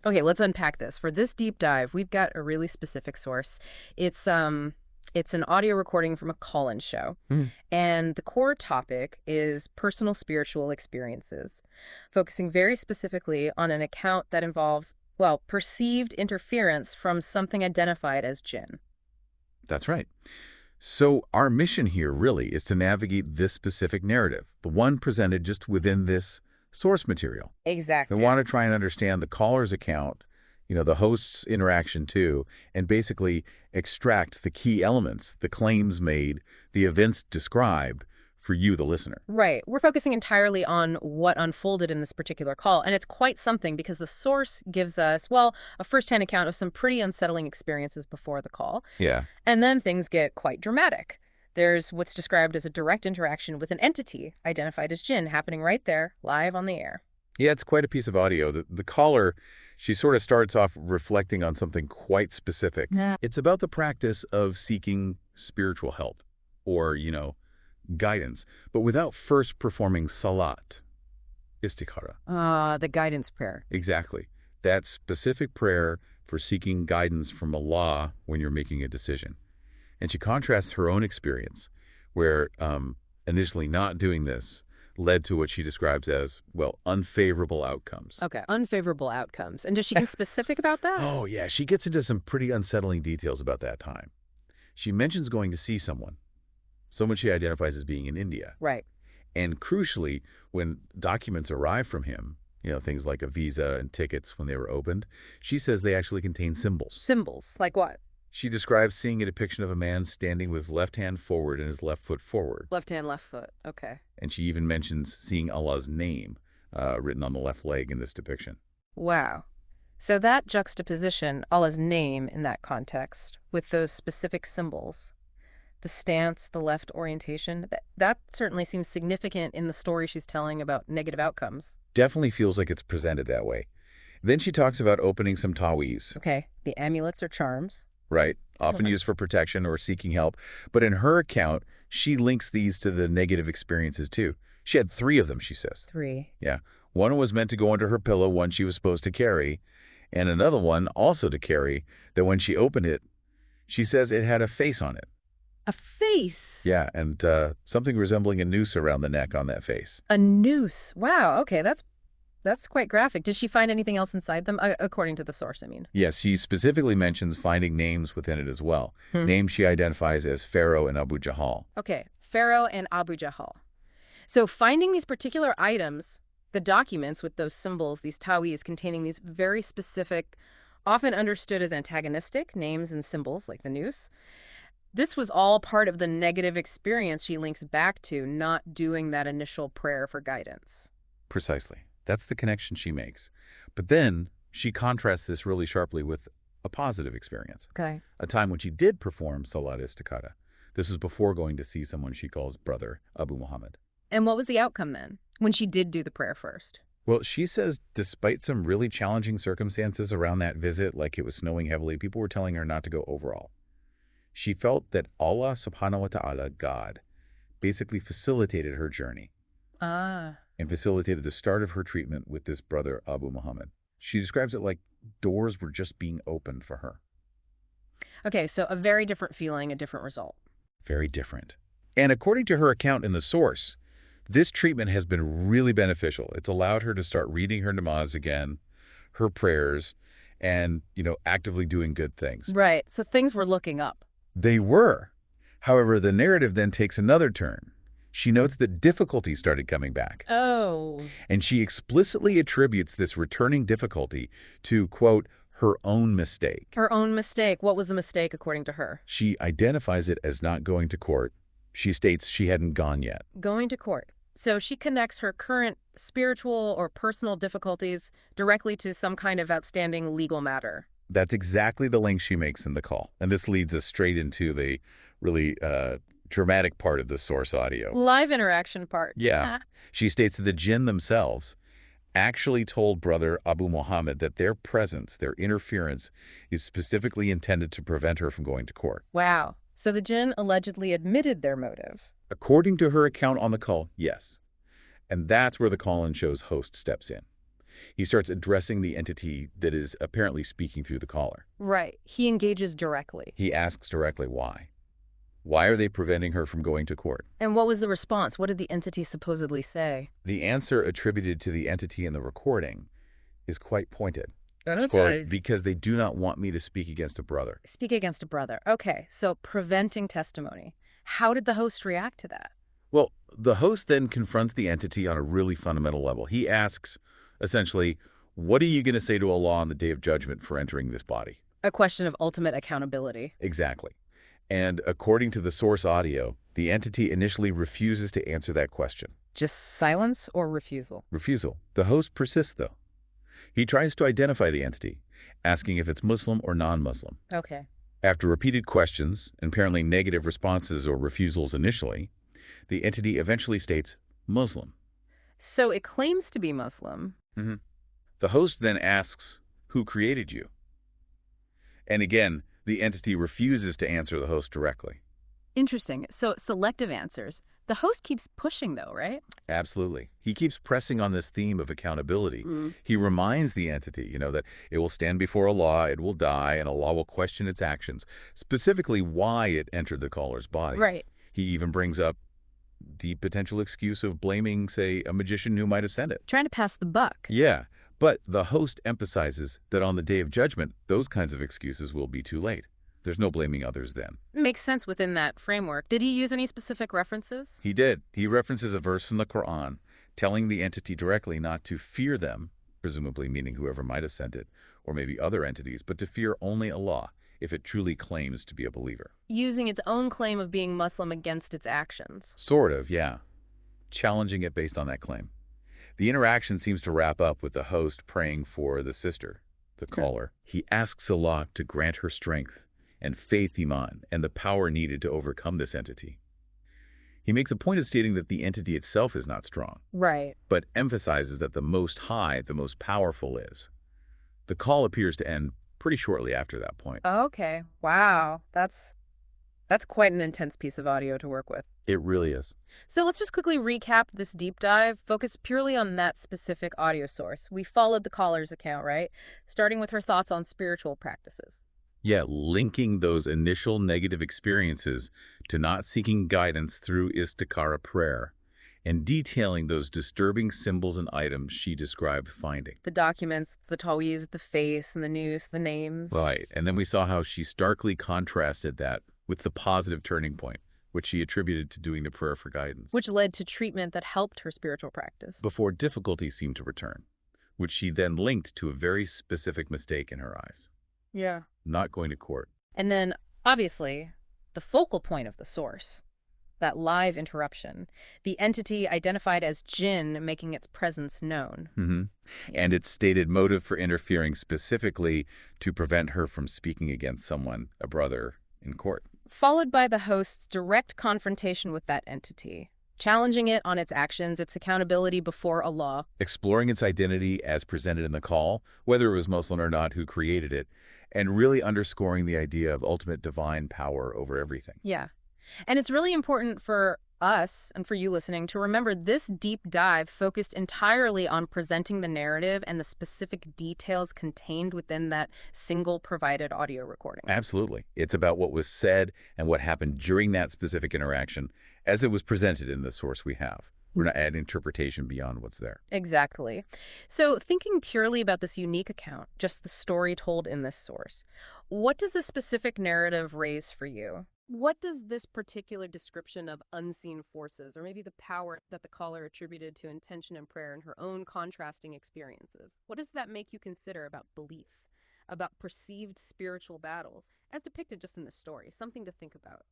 Okay, let's unpack this. For this deep dive, we've got a really specific source. It's an audio recording from a call-in show. Mm. And the core topic is personal spiritual experiences, focusing very specifically on an account that involves, well, perceived interference from something identified as Jinn. That's right. So our mission here really is to navigate this specific narrative, the one presented just within this source material. We Exactly. want to try and understand the caller's account, the host's interaction too, and basically extract the key elements, the claims made, the events described for you, the listener. Right. We're focusing entirely on what unfolded in this particular call. And it's quite something because the source gives us, well, a firsthand account of some pretty unsettling experiences before the call. Yeah. And then things get quite dramatic. There's what's described as a direct interaction with an entity identified as Jinn happening right there, live on the air. Yeah, it's quite a piece of audio. The caller, she sort of starts off reflecting on something quite specific. Yeah. It's about the practice of seeking spiritual help or, guidance, but without first performing salat, istikhara. The guidance prayer. Exactly. That specific prayer for seeking guidance from Allah when you're making a decision. And she contrasts her own experience, where initially not doing this led to what she describes as, well, unfavorable outcomes. Okay, unfavorable outcomes. And does she get specific about that? Oh, yeah, she gets into some pretty unsettling details about that time. She mentions going to see someone she identifies as being in India. Right. And crucially, when documents arrive from him, things like a visa and tickets when they were opened, she says they actually contain symbols. Symbols. Like what? She describes seeing a depiction of a man standing with his left hand forward and his left foot forward. Left hand, left foot. Okay. And she even mentions seeing Allah's name written on the left leg in this depiction. Wow. So that juxtaposition, Allah's name in that context, with those specific symbols, the stance, the left orientation, that certainly seems significant in the story she's telling about negative outcomes. Definitely feels like it's presented that way. Then she talks about opening some taweez. Okay, the amulets or charms. Right, often Okay. used for protection or seeking help. But in her account, she links these to the negative experiences too. She had 3 of them, she says. 3. Yeah. One was meant to go under her pillow, one she was supposed to carry, and another one also to carry, that when she opened it, she says it had a face on it. A face. Yeah, and something resembling a noose around the neck on that face. A noose. Wow, okay, that's quite graphic. Did she find anything else inside them? According to the source, I mean. Yes, she specifically mentions finding names within it as well. Names she identifies as Pharaoh and Abu Jahal. Okay, Pharaoh and Abu Jahal. So finding these particular items, the documents with those symbols, these taweez containing these very specific, often understood as antagonistic names and symbols like the noose, this was all part of the negative experience she links back to not doing that initial prayer for guidance. Precisely. That's the connection she makes. But then she contrasts this really sharply with a positive experience, Okay. a time when she did perform Salat Istikhara. This was before going to see someone she calls brother, Abu Muhammad. And what was the outcome then, when she did do the prayer first? Well, she says despite some really challenging circumstances around that visit, like it was snowing heavily, people were telling her not to go overall. She felt that Allah subhanahu wa ta'ala, God, basically facilitated her journey Ah. and facilitated the start of her treatment with this brother, Abu Muhammad. She describes it like doors were just being opened for her. Okay, so a very different feeling, a different result. Very different. And according to her account in the source, this treatment has been really beneficial. It's allowed her to start reading her namaz again, her prayers, and, actively doing good things. Right, so things were looking up. They were. However, the narrative then takes another turn. She notes that difficulty started coming back. Oh. And she explicitly attributes this returning difficulty to, quote, her own mistake. Her own mistake. What was the mistake according to her? She identifies it as not going to court. She states she hadn't gone yet. Going to court. So she connects her current spiritual or personal difficulties directly to some kind of outstanding legal matter. That's exactly the link she makes in the call. And this leads us straight into the really dramatic part of the source audio. Live interaction part. Yeah. She states that the Jinn themselves actually told brother Abu Muhammad that their presence, their interference, is specifically intended to prevent her from going to court. Wow. So the Jinn allegedly admitted their motive. According to her account on the call, yes. And that's where the call-in show's host steps in. He starts addressing the entity that is apparently speaking through the caller. Right. He engages directly. He asks directly why. Why are they preventing her from going to court? And what was the response? What did the entity supposedly say? The answer attributed to the entity in the recording is quite pointed. That's Quote, right. because they do not want me to speak against a brother. Speak against a brother. Okay, so preventing testimony. How did the host react to that? Well, the host then confronts the entity on a really fundamental level. He asks, essentially, what are you going to say to Allah on the Day of Judgment for entering this body? A question of ultimate accountability. Exactly. And according to the source audio, the entity initially refuses to answer that question. Just silence or refusal? Refusal. The host persists, though. He tries to identify the entity, asking if it's Muslim or non-Muslim. Okay. After repeated questions, and apparently negative responses or refusals initially, the entity eventually states Muslim. So it claims to be Muslim. Mm-hmm. The host then asks, who created you? And again, the entity refuses to answer the host directly. Interesting. So selective answers. The host keeps pushing, though, right? Absolutely. He keeps pressing on this theme of accountability. He reminds the entity, that it will stand before Allah, it will die, and Allah will question its actions, specifically why it entered the caller's body. Right. He even brings up the potential excuse of blaming, say, a magician who might have sent it. Trying to pass the buck. Yeah, but the host emphasizes that on the Day of Judgment, those kinds of excuses will be too late. There's no blaming others then. Makes sense within that framework. Did he use any specific references? He did. He references a verse from the Quran, telling the entity directly not to fear them, presumably meaning whoever might have sent it, or maybe other entities, but to fear only Allah, if it truly claims to be a believer. Using its own claim of being Muslim against its actions. Sort of, yeah. Challenging it based on that claim. The interaction seems to wrap up with the host praying for the sister, the caller. He asks Allah to grant her strength and faith, iman, and the power needed to overcome this entity. He makes a point of stating that the entity itself is not strong, Right. but emphasizes that the Most High, the most powerful is. The call appears to end pretty shortly after that point. Okay. Wow. That's quite an intense piece of audio to work with. It really is. So let's just quickly recap this deep dive, focus purely on that specific audio source. We followed the caller's account, right? Starting with her thoughts on spiritual practices. Yeah, linking those initial negative experiences to not seeking guidance through istikhara prayer and detailing those disturbing symbols and items she described finding. The documents, the taweez with the face and the noose, the names. Right, and then we saw how she starkly contrasted that with the positive turning point, which she attributed to doing the prayer for guidance. Which led to treatment that helped her spiritual practice. Before difficulties seemed to return, which she then linked to a very specific mistake in her eyes. Yeah. Not going to court. And then, obviously, the focal point of the source, that live interruption, the entity identified as Jinn making its presence known. And its stated motive for interfering specifically to prevent her from speaking against someone, a brother, in court. Followed by the host's direct confrontation with that entity, challenging it on its actions, its accountability before Allah. Exploring its identity as presented in the call, whether it was Muslim or not who created it, and really underscoring the idea of ultimate divine power over everything. Yeah. And it's really important for us and for you listening to remember this deep dive focused entirely on presenting the narrative and the specific details contained within that single provided audio recording. Absolutely. It's about what was said and what happened during that specific interaction as it was presented in the source we have. We're not adding interpretation beyond what's there. Exactly. So thinking purely about this unique account, just the story told in this source, what does the specific narrative raise for you? What does this particular description of unseen forces, or maybe the power that the caller attributed to intention and prayer in her own contrasting experiences, what does that make you consider about belief, about perceived spiritual battles, as depicted just in the story? Something to think about.